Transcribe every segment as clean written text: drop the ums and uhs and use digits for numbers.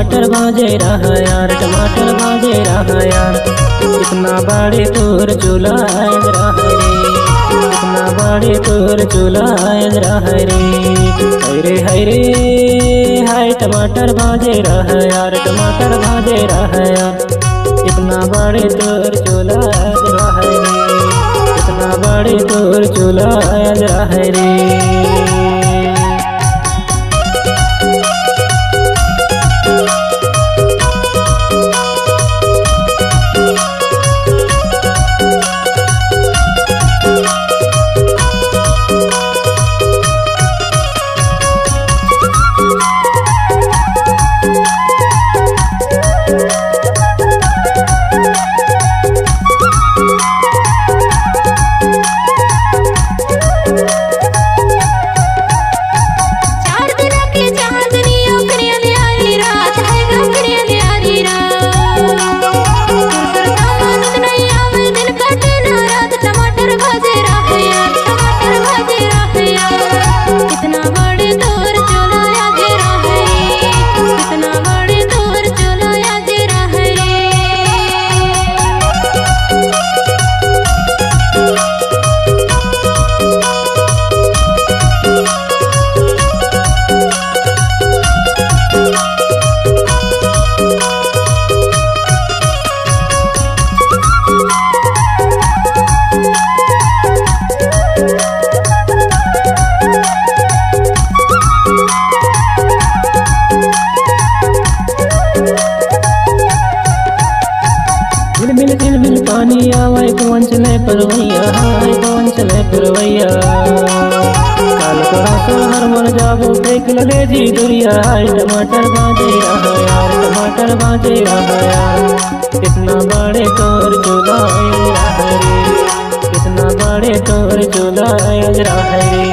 टमाटर भाजे रहा यार, टमाटर भाजे रहा यार। इतना बड़े तोर चूल्हा रहा रे, इतना बड़े तोर चूल्हा रहा रे। हरे हरे हाय टमाटर भाजे रहा यार, टमाटर भाजे रहा यार। इतना बड़े तोर चूल्हा रहा रे, इतना बड़े तोर चूल्हा रहा रे। झिलमिल पानी आवे कौन चले परवैया, हाय कौन चले परवैया। काल कोरा तो हर मर जाबो देख ले जी दुरिया। हाय टमाटर भाजे रहा यार, टमाटर भाजे रहा यार। कितना बड़े तोर चूल्हा रहा रे, कितना बड़े तोर चूल्हा रहा रे।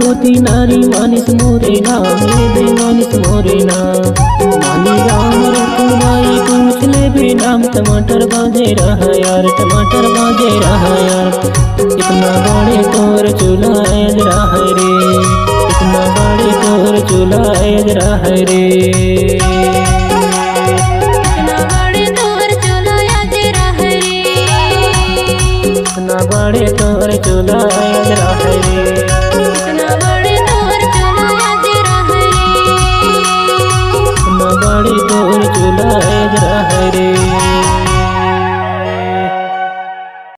मोती नारी मानिस मोरे नाम ले दे, मानिस मोरे नाम। मानी राम रखुमाई पूछ ले भी नाम। टमाटर भाजे रहा यार, टमाटर भाजे रहा यार। इतना बड़े तोर चूल्हा रहा रे, इतना बड़े तोर चूल्हा रहा रे। इतना बड़े तोर चूल्हा रहा रे, बड़ी तोर चूल्हा रहा रे।